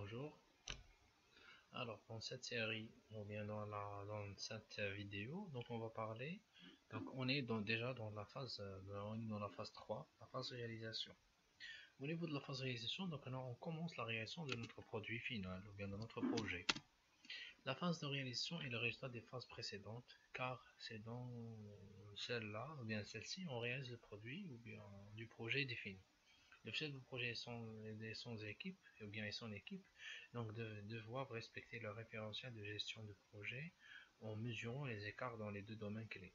bonjour. Alors, dans cette série, ou bien dans cette vidéo, donc on va parler. Donc, on est déjà dans la phase, on est dans la phase 3, la phase réalisation. Au niveau de la phase réalisation, donc on commence la réalisation de notre produit final, ou bien de notre projet. La phase de réalisation est le résultat des phases précédentes, car c'est dans celle-là, ou bien celle-ci, on réalise le produit, ou bien du projet défini. Le chef de projet et son équipe, ou bien et son équipe, donc doivent respecter le référentiel de gestion de projet en mesurant les écarts dans les deux domaines clés.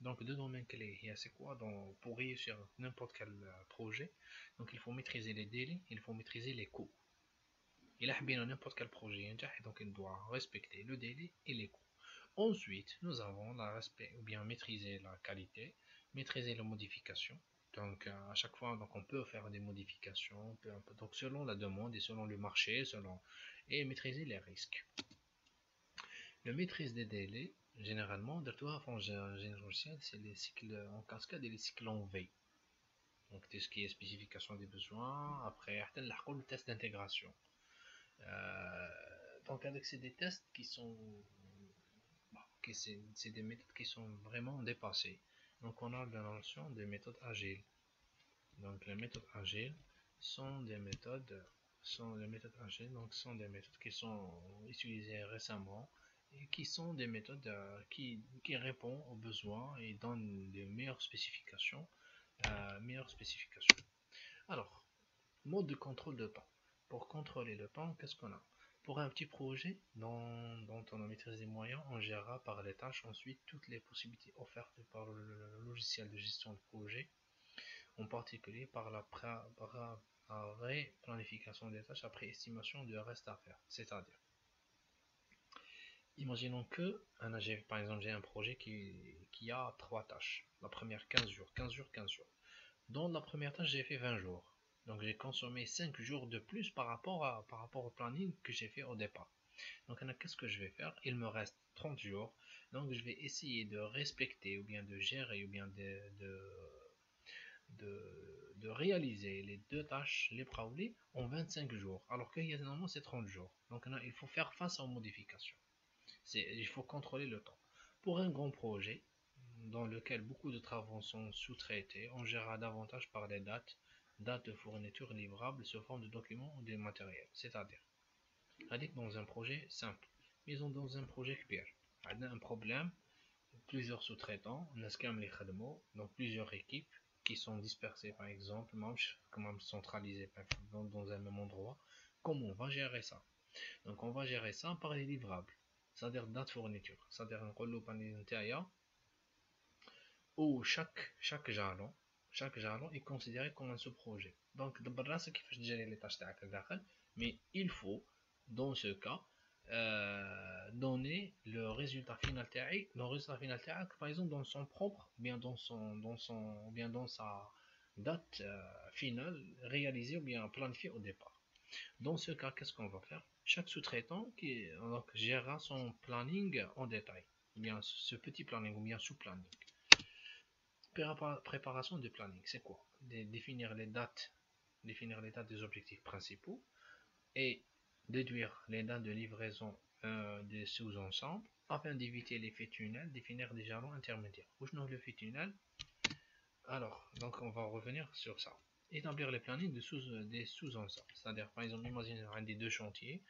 Donc deux domaines clés, c'est quoi pour réussir n'importe quel projet? Donc il faut maîtriser les délais, il faut maîtriser les coûts. Il a bien n'importe quel projet, donc il doit respecter le délai et les coûts. Ensuite, nous avons la respect ou bien maîtriser la qualité, maîtriser la modification. Donc à chaque fois, donc on peut faire des modifications, donc selon la demande et selon le marché, et maîtriser les risques. La maîtrise des délais, généralement, de toi en général, c'est les cycles en cascade et les cycles en V. Donc tout ce qui est spécification des besoins, après le test d'intégration. Donc avec c'est des tests qui sont c'est des méthodes qui sont vraiment dépassées. Donc on a la notion de méthodes agiles. Donc les méthodes agiles sont des méthodes sont des méthodes qui sont utilisées récemment et qui sont des méthodes qui répondent aux besoins et donnent de meilleures spécifications. Alors, mode de contrôle de temps. Pour contrôler le temps, qu'est-ce qu'on a? Pour un petit projet dont on a maîtrisé les moyens, on gérera par les tâches ensuite toutes les possibilités offertes par le logiciel de gestion de projet, en particulier par la ré-planification des tâches après estimation du reste à faire. C'est-à-dire, imaginons que, par exemple, j'ai un projet qui a 3 tâches. La première 15 jours, 15 jours, 15 jours. Dans la première tâche, j'ai fait 20 jours. Donc j'ai consommé 5 jours de plus par rapport au planning que j'ai fait au départ. Donc qu'est-ce que je vais faire? Il me reste 30 jours. Donc je vais essayer de respecter ou bien de gérer ou bien de réaliser les deux tâches, les Brawley, en 25 jours. Alors que normalement c'est 30 jours. Donc il faut faire face aux modifications. Il faut contrôler le temps. Pour un grand projet, dans lequel beaucoup de travaux sont sous-traités, on gérera davantage par les dates de fourniture livrables sous forme de documents ou de matériel. C'est-à-dire, dans un projet simple, mais dans un projet كبير. On a un problème, plusieurs sous-traitants, donc plusieurs équipes qui sont dispersées par exemple, comme centralisées dans un même endroit. Comment on va gérer ça? Donc on va gérer ça par les livrables, c'est-à-dire date fourniture, c'est-à-dire un rouleau panel où chaque jalon est considéré comme un sous-projet. Donc d'abord c'est كيفاش تجري les tâches تاعك لداخل, mais il faut dans ce cas donner le résultat final تاعك par exemple dans son propre, bien bien dans sa date finale réalisée ou bien planifiée au départ. Dans ce cas, qu'est-ce qu'on va faire? Chaque sous-traitant qui gérera son planning en détail, ou bien ce petit planning ou bien sous-planning. Préparation du planning, c'est quoi? Définir les dates des objectifs principaux et déduire les dates de livraison des sous-ensembles afin d'éviter l'effet tunnel, définir des jalons intermédiaires. Où je le l'effet tunnel? Alors, donc on va revenir sur ça. Établir les plannings des sous-ensembles. C'est-à-dire, par exemple, imaginez un des deux chantiers.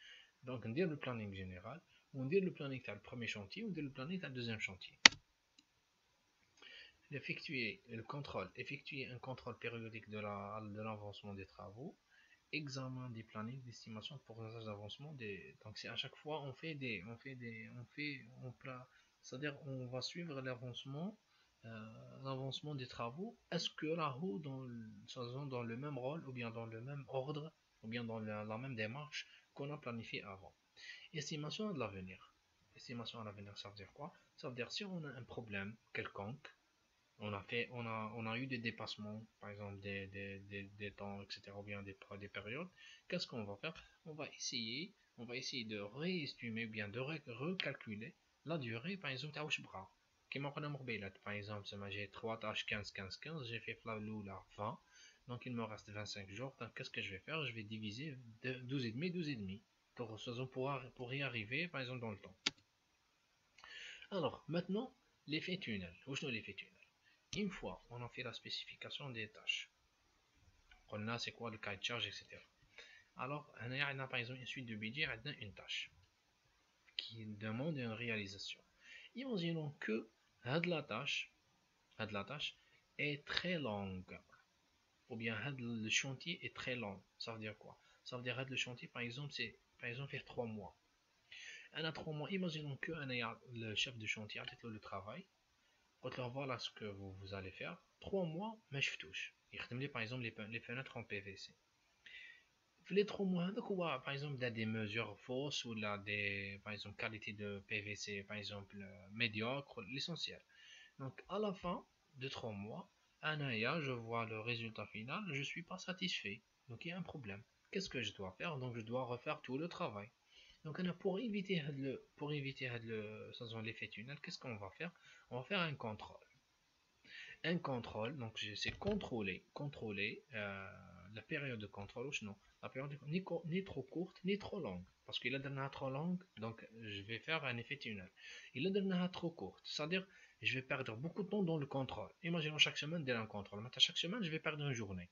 Donc, on dit le planning général, on dit le planning à le premier chantier, on dit le planning à le deuxième chantier. Effectuer un contrôle périodique de l'avancement des travaux, examen des plannings d'estimation de pourcentage d'avancement donc c'est à chaque fois c'est-à-dire on va suivre l'avancement des travaux. Est-ce que la roue dans le même rôle ou bien dans le même ordre ou bien dans la même démarche qu'on a planifié avant? Estimation de l'avenir. Estimation à l'avenir, ça veut dire quoi? Ça veut dire si on a un problème quelconque, on a eu des dépassements, par exemple des temps, etc., ou bien des périodes. Qu'est-ce qu'on va faire? On va essayer de réestimer, ou bien de recalculer la durée, par exemple, bras. Par exemple, j'ai 3 tâches 15, 15, 15, j'ai fait flalou là 20, donc il me reste 25 jours. Donc qu'est-ce que je vais faire? Je vais diviser 12,5, 12,5. pour y arriver, par exemple, dans le temps. Alors, maintenant, l'effet tunnel. Où est l'effet tunnel? Une fois on a fait la spécification des tâches, on a c'est quoi le cahier de charge, etc. Alors, on a par exemple une suite de budget, on a une tâche qui demande une réalisation. Imaginons que la tâche est très longue, ou bien le chantier est très long. Ça veut dire quoi? Ça veut dire que le chantier, par exemple, c'est par exemple faire 3 mois. On a 3 mois, imaginons que le chef de chantier a fait le travail. Voilà ce que vous allez faire. 3 mois, mais je touche. Il par exemple les fenêtres en PVC. Les 3 mois, par exemple, il y a des mesures fausses ou là des, par exemple, qualité de PVC, par exemple, médiocre, l'essentiel. Donc, à la fin de 3 mois, je vois le résultat final, je ne suis pas satisfait. Donc, il y a un problème. Qu'est-ce que je dois faire? Donc, je dois refaire tout le travail. Donc, pour éviter l'effet tunnel, qu'est-ce qu'on va faire? On va faire un contrôle. Un contrôle, donc c'est contrôler la période de contrôle, ou sinon, la période ni trop courte, ni trop longue. Parce qu'il a donné trop longue, donc je vais faire un effet tunnel. Il a donné trop courte, c'est-à-dire je vais perdre beaucoup de temps dans le contrôle. Imaginons chaque semaine, dès un contrôle. Mais chaque semaine, je vais perdre une journée.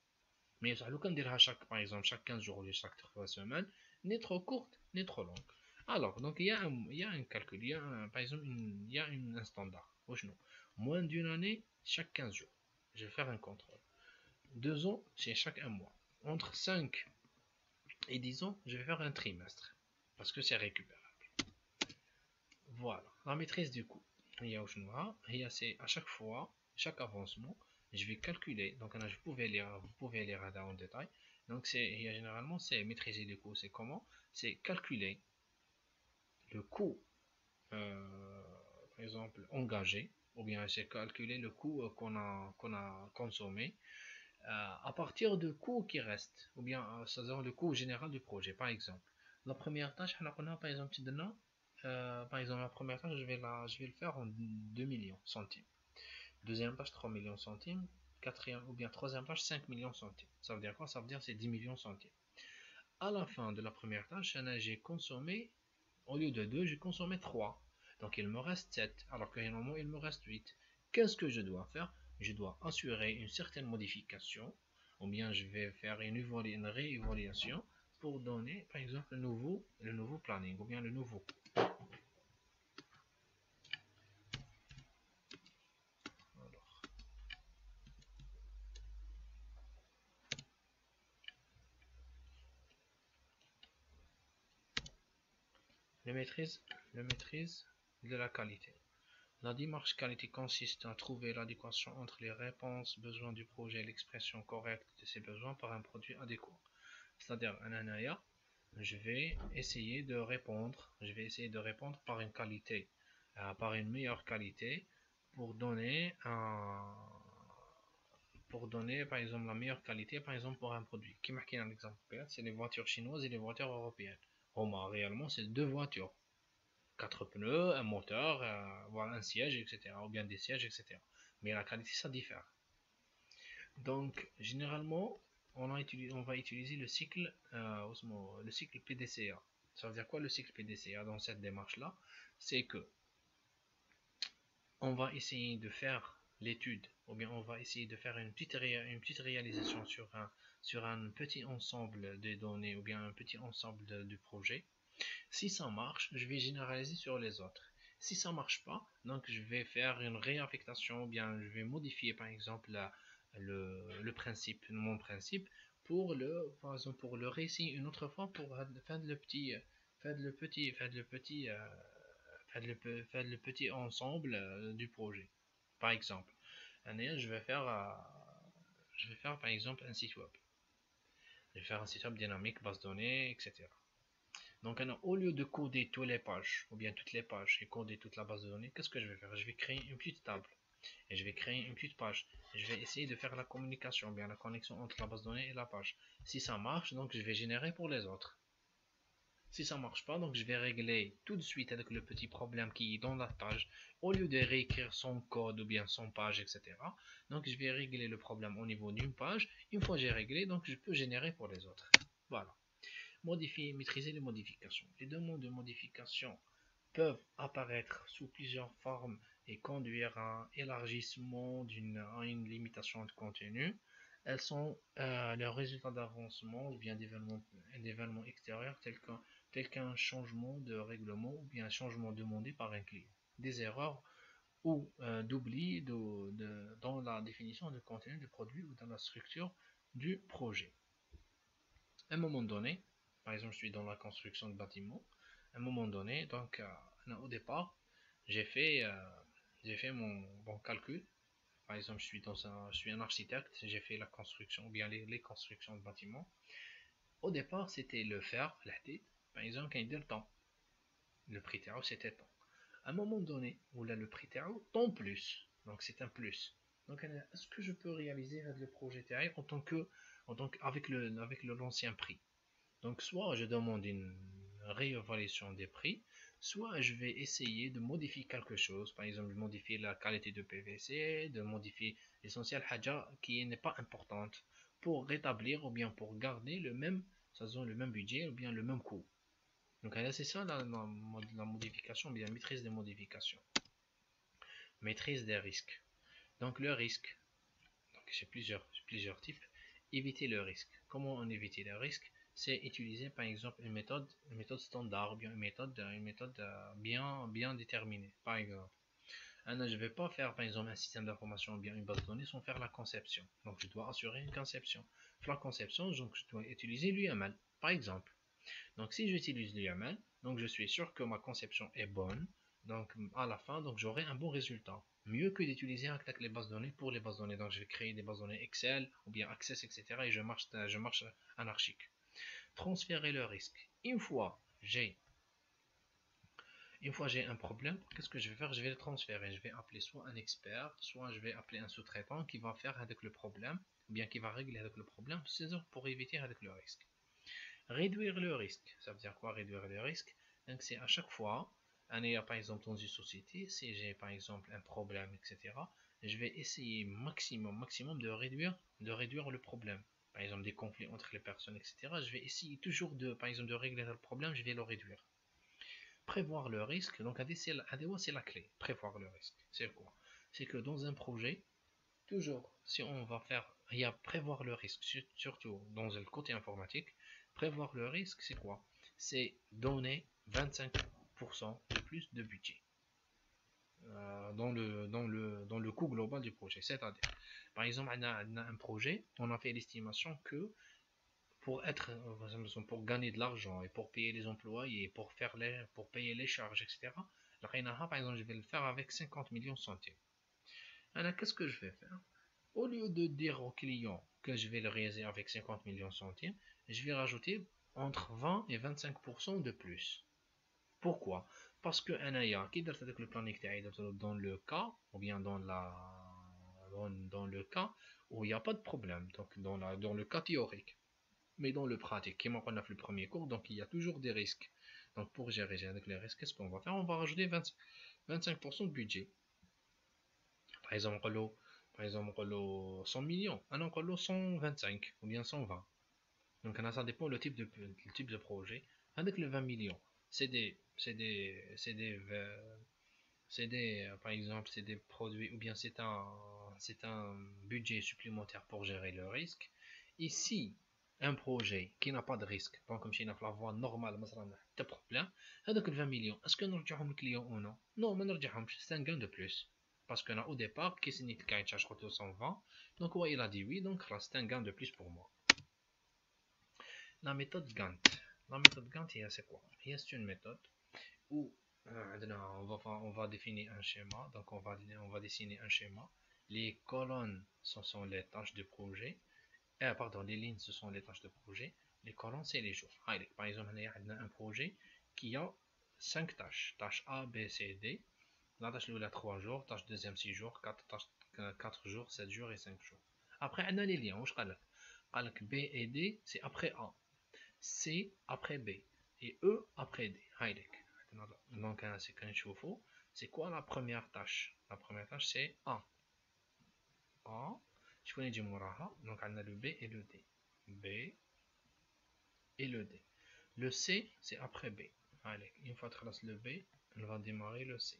Mais ça le dire par exemple, chaque 15 jours ou chaque 3 semaines, ni trop courte, ni trop longue. Alors, donc il y a un calcul, par exemple, il y a un standard. Moins d'une année, chaque 15 jours. Je vais faire un contrôle. 2 ans, c'est chaque un mois. Entre 5 et 10 ans, je vais faire un trimestre. Parce que c'est récupérable. Voilà. La maîtrise du coût. Il y a à chaque fois, chaque avancement, je vais calculer. Donc, vous pouvez lire en détail. Donc, généralement, c'est maîtriser le coût. C'est comment? C'est calculer le coût, par exemple, engagé, ou bien c'est calculer le coût qu'on a consommé à partir du coût qui reste, ou bien c'est-à-dire le coût général du projet. Par exemple, la première tâche, on a par exemple, par exemple, la première tâche, je vais le faire en 2 millions centimes. Deuxième tâche, 3 millions centimes. Quatrième, ou bien troisième tâche, 5 millions centimes. Ça veut dire quoi? Ça veut dire c'est 10 millions centimes. À la fin de la première tâche, j'ai consommé, au lieu de 2, j'ai consommé 3. Donc il me reste 7, alors qu'à un moment, il me reste 8. Qu'est-ce que je dois faire? Je dois assurer une certaine modification, ou bien je vais faire une réévaluation pour donner, par exemple, le nouveau planning, ou bien le nouveau. Alors, le maîtrise de la qualité. La démarche qualité consiste à trouver l'adéquation entre les réponses, besoins du projet et l'expression correcte de ces besoins par un produit adéquat. C'est-à-dire, je vais essayer de répondre par une qualité, par une meilleure qualité, pour donner par exemple la meilleure qualité, par exemple pour un produit. Qui marque un exemple, c'est les voitures chinoises et les voitures européennes. Réellement, c'est deux voitures. 4 pneus, un moteur, voilà, un siège, etc. Ou bien des sièges, etc. Mais la qualité, ça diffère. Donc, généralement, on va utiliser le cycle PDCA. Ça veut dire quoi le cycle PDCA dans cette démarche-là? C'est que on va essayer de faire l'étude, ou bien on va essayer de faire une petite réalisation sur un petit ensemble de données, ou bien un petit ensemble du projet. Si ça marche, je vais généraliser sur les autres. Si ça marche pas, donc je vais faire une réaffectation, ou bien je vais modifier par exemple mon principe par exemple pour le réessayer une autre fois pour faire le petit ensemble du projet. Par exemple, je vais faire par exemple un site web. Je vais faire un site web dynamique, base de données, etc. Donc, au lieu de coder toutes les pages, ou bien toutes les pages, et coder toute la base de données, qu'est-ce que je vais faire? Je vais créer une petite table, et je vais créer une petite page. Et je vais essayer de faire la communication, bien la connexion entre la base de données et la page. Si ça marche, donc je vais générer pour les autres. Si ça marche pas, donc je vais régler tout de suite avec le petit problème qui est dans la page, au lieu de réécrire son code ou bien son page, etc. Donc je vais régler le problème au niveau d'une page. Une fois j'ai réglé, donc je peux générer pour les autres. Voilà. maîtriser les modifications. Les demandes de modification peuvent apparaître sous plusieurs formes et conduire à un élargissement à une limitation de contenu. Elles sont le résultat d'avancement ou bien d'événements extérieurs tels qu'un changement de règlement ou bien un changement demandé par un client. Des erreurs ou d'oubli dans la définition du contenu du produit ou dans la structure du projet. À un moment donné, par exemple, je suis dans la construction de bâtiments. À un moment donné, donc au départ, j'ai fait, euh, j'ai fait mon calcul. Par exemple, je suis un architecte, j'ai fait la construction, ou bien les constructions de bâtiments. Au départ, c'était le fer, l'hdit, par exemple, quand il dit le temps. Le prix terreau, c'était temps. À un moment donné, où là, le prix terreau, temps plus. Donc, c'est un plus. Donc, est-ce que je peux réaliser le projet terreau avec l'ancien prix? Donc, soit je demande une réévaluation des prix, soit je vais essayer de modifier quelque chose, par exemple, de modifier la qualité de PVC, de modifier l'essentiel haja qui n'est pas importante pour rétablir ou bien pour garder le même budget ou bien le même coût. Donc, c'est ça la modification, bien maîtrise des modifications. Maîtrise des risques. Donc, le risque, donc j'ai plusieurs types. Éviter le risque. Comment on évite le risque? C'est utiliser par exemple une méthode standard, bien une méthode bien déterminée. Par exemple, je ne vais pas faire par exemple un système d'information ou bien une base de données sans faire la conception. Donc je dois assurer une conception. Pour la conception, donc je dois utiliser l'UML, par exemple. Donc si j'utilise l'UML, donc je suis sûr que ma conception est bonne. Donc à la fin, donc j'aurai un bon résultat. Mieux que d'utiliser les bases de données pour les bases de données. Donc je vais créer des bases de données Excel ou bien Access, etc. Et je marche anarchique. Transférer le risque. Une fois j'ai un problème, qu'est-ce que je vais faire? Je vais le transférer. Je vais appeler soit un expert, soit je vais appeler un sous-traitant qui va faire avec le problème, ou bien qui va régler avec le problème, c'est pour éviter avec le risque. Réduire le risque. Ça veut dire quoi réduire le risque? Donc c'est à chaque fois, par exemple dans une société, si j'ai par exemple un problème, etc., je vais essayer maximum de réduire le problème. Par exemple des conflits entre les personnes, etc. Je vais essayer toujours par exemple de régler le problème, je vais le réduire. Prévoir le risque, donc c'est la clé. Prévoir le risque. C'est quoi? C'est que dans un projet, toujours, si on va faire, il y a prévoir le risque, surtout dans le côté informatique. Prévoir le risque, c'est quoi? C'est donner 25% de plus de budget dans le coût global du projet. C'est-à-dire, par exemple, on a un projet, on a fait l'estimation que pour gagner de l'argent et pour payer les employés, pour payer les charges, etc. Par exemple, je vais le faire avec 50 millions de centimes. Alors, qu'est-ce que je vais faire? Au lieu de dire au client que je vais le réaliser avec 50 millions de centimes, je vais rajouter entre 20 et 25% de plus. Pourquoi? Parce que qui avec le planning dans le cas, ou bien dans le cas où il n'y a pas de problème, donc dans le cas théorique. Mais dans le pratique, qui on a fait le premier cours, donc il y a toujours des risques. Donc pour gérer avec les risques, qu'est-ce qu'on va faire? On va rajouter 25% de budget. Par exemple, par exemple, 100 millions. Ah non, 125 ou bien 120. Donc ça dépend le type de projet. Avec le 20 millions, par exemple, c'est des produits ou bien c'est un budget supplémentaire pour gérer le risque. Ici, un projet qui n'a pas de risque, donc comme si on a la voie normale, pas de problème, avec le 20 millions, est-ce que nous retirons le client ou non? Non, mais nous retirons, c'est un gain de plus. Parce qu'on a au départ, qui c'est qui a charge 120, donc ouais, il a dit oui, donc c'est un gain de plus pour moi. La méthode Gantt. La méthode Gantt, c'est quoi? C'est une méthode où on va définir un schéma, donc on va dessiner un schéma. Les colonnes, ce sont les tâches de projet. Pardon, les lignes, ce sont les tâches de projet. Les colonnes, c'est les jours. Par exemple, on a un projet qui a 5 tâches. Tâche A, B, C, D. La tâche 1 3 jours, tâche 2 6 jours, 4 jours, 7 jours et 5 jours. Après, on a les liens. B et D, c'est après A. C après B. Et E après D. Donc, c'est quoi la première tâche? La première tâche, c'est A. A. Je connais du Mouraha. Donc, on a le B et le D. B et le D. Le C, c'est après B. Allez, une fois que le B, on va démarrer le C.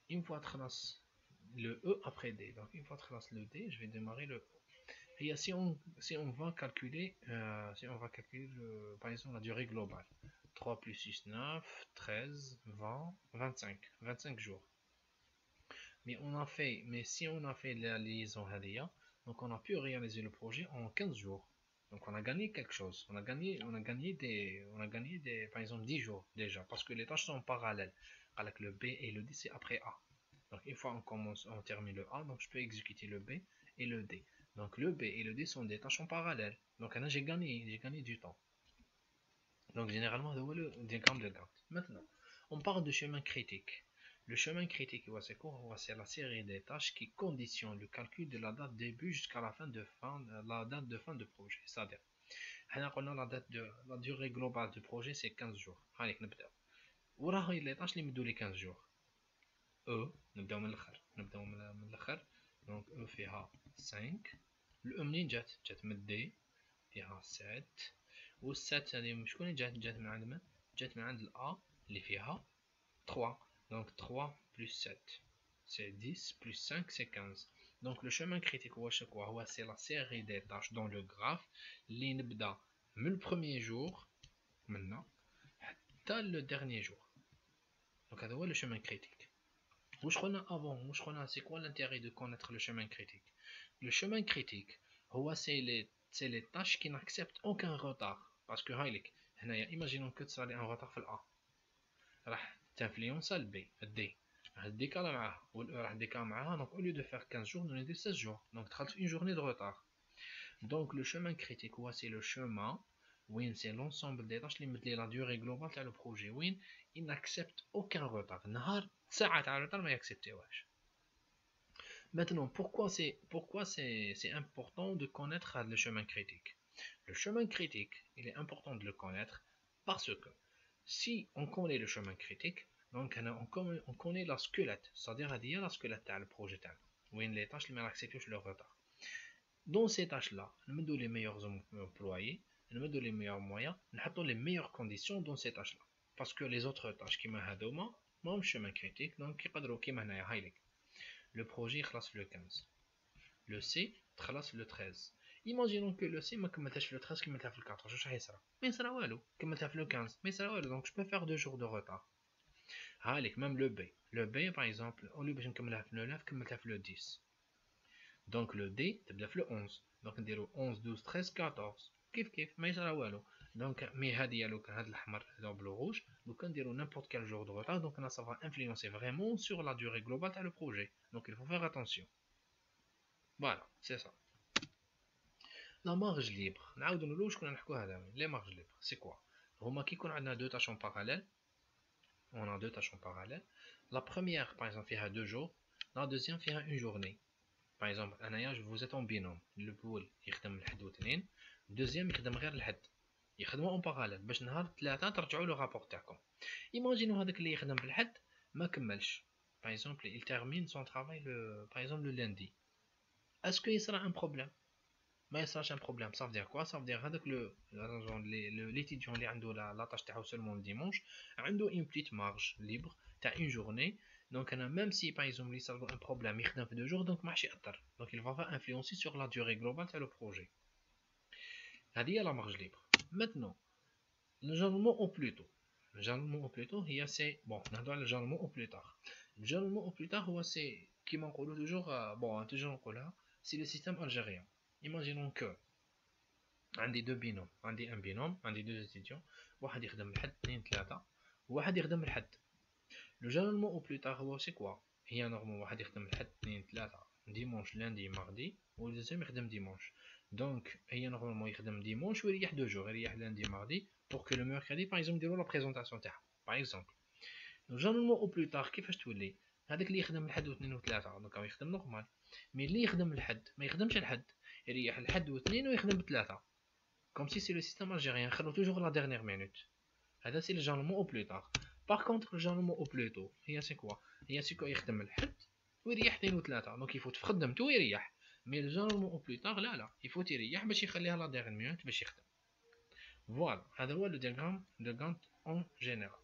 Une fois que le E après D. Donc, une fois que le D, je vais démarrer le E. Et si on va calculer, par exemple, la durée globale. 3 plus 6, 9, 13, 20, 25. 25 jours. Mais si on a fait la liaison Hadia, donc on a pu réaliser le projet en 15 jours. Donc on a gagné quelque chose. On a gagné des, par exemple 10 jours déjà, parce que les tâches sont parallèles. Avec le B et le D, c'est après A. Donc une fois on termine le A, donc je peux exécuter le B et le D. Donc le B et le D sont des tâches en parallèle. Donc là j'ai gagné du temps. Donc généralement, c'est le diagramme de Gantt. Maintenant, on parle de chemin critique. Le chemin critique, c'est quoi? C'est la série des tâches qui conditionnent le calcul de la date de début jusqu'à la date de fin de projet. C'est-à-dire, on a la durée globale du projet, c'est 15 jours. Allez, نبداو. وراه هاي les tâches اللي مدوا لي 15 jours. نبداو من الاخر. Donc E فيها 5. الأو منين جات من الدي فيها 7. والسات هذه شكون اللي جات من عند من؟ جات من عند الأ اللي فيها 3. Donc 3 plus 7 c'est 10 plus 5 c'est 15. Donc le chemin critique c'est la série des tâches dans le graphe اللي نبدا من le premier jour maintenant حتى le dernier jour. Donc هذا هو le chemin critique. واش قلنا avant واش قلنا c'est quoi l'intérêt de connaître le chemin critique? Le chemin critique c'est les tâches qui n'acceptent aucun retard. Parce que هايلك هنايا imaginons que تصرى لي un retard في الأ راح تنفلونسا البي الدي راح ديكالا معاها والاو راح ديكالا معاها. Donc au lieu de faire 15 jours nous ندير 16 jours. Donc دخلت في une journée de retard. Donc le chemin critique c'est le chemin وين c'est l'ensemble des tâches اللي مدلي la durée globale تاع le projet وين il n'accepte aucun retard. نهار ساعة تاع retard ما يكسبتيوهاش. Maintenant, pourquoi c'est important de connaître le chemin critique? Le chemin critique, il est important de le connaître parce que si on connaît le chemin critique, donc on connaît la squelette, c'est-à-dire la squelette le projet, où les tâches qui acceptent le retard. Dans ces tâches-là, nous mettons les meilleurs employés, nous mettons les meilleurs moyens, nous mettons les meilleures conditions dans ces tâches-là. Parce que les autres tâches qui m'ont le chemin critique, donc qui peuvent le projet classe le 15. Le C classe le 13. Imaginons que le C m'a commenté le 13 qui m'a fait le 14. Je sais ça. Mais ça va aller. Qui m'a fait le 15. Mais ça va aller. Donc je peux faire 2 jours de retard. Allez, même le B. Le B par exemple, au lieu de me le 9, qui m'a fait le 10. Donc le D, tu me fait le 11. Donc on dirait 11, 12, 13, 14. Kif kif. Mais ça va aller. Donc, mais hadi yalo kan had l'ahmar le rouge, donc on dirait n'importe quel jour de retard. Donc ça va influencer vraiment sur la durée globale de le projet. Donc il faut faire attention. Voilà, c'est ça. La marge libre. Les marges libres, c'est quoi? On a deux tâches en parallèle. On a deux tâches en parallèle. La première, par exemple, fait 2 jours. La deuxième fait une journée. Par exemple, vous êtes en binôme. Le pool, il fait le deuxième, il fait le had. Ils خدموا en parallèle باش نهار ثلاثة ترجعوا le rapport تاعكم. Imaginons هذاك اللي يخدم بالحد ما كملش. Par exemple, il termine son travail par exemple le lundi. Est-ce qu'il y aura un problème? Mais ça c'est un problème. Ça veut dire quoi? Ça veut dire que l'étudiant qui a la tâche seulement le dimanche a une petite marge libre, tu as une journée. Donc même si par exemple il y a un problème, il fait 2 jours, donc il va pas influencer sur la durée globale de le projet. C'est la marge libre. Maintenant, le jalonnement au plus tôt. Le jalonnement au plus tôt, c'est bon, on a le jalonnement au plus tard. Le jalonnement au plus tard, c'est qui m'en toujours toujours c'est le système algérien. Imaginons que عندي deux binômes, عندي un binôme, عندي deux étudiants, واحد يخدم الحد 2 3 وواحد يخدم الحد. Le jalonnement au plus tard c'est quoi? هي نورمال واحد يخدم الحد 2 3 dimanche lundi mardi والدوزيام يخدم dimanche. Donc هي نورمالمون يخدم dimanche ويريح 2 jours, يريح lundi mardi pour que le mercredi par exemple يديروا la présentation تاعها par exemple. Le jalonnement au plus tard كيفاش تولي؟ هذاك اللي يخدم الحد واثنين وثلاثة دونك يخدم نورمال. مي اللي يخدم الحد ما يخدمش الحد, يريح الحد واثنين ويخدم بثلاثة. Comme si c'est le système algérien, toujours la dernière minute. C'est le jalonnement au plus tard. Par contre, le jalonnement au plus tôt, c'est quoi? C'est quoi? يخدم الحد ويريح 2 و3. Donc il faut تخدم تو ويريح. Mais le jalonnement au plus tard, là, il faut يريح باش يخليها la dernière minute باش يخدم. Voilà, هذا هو le diagramme de Gantt en général.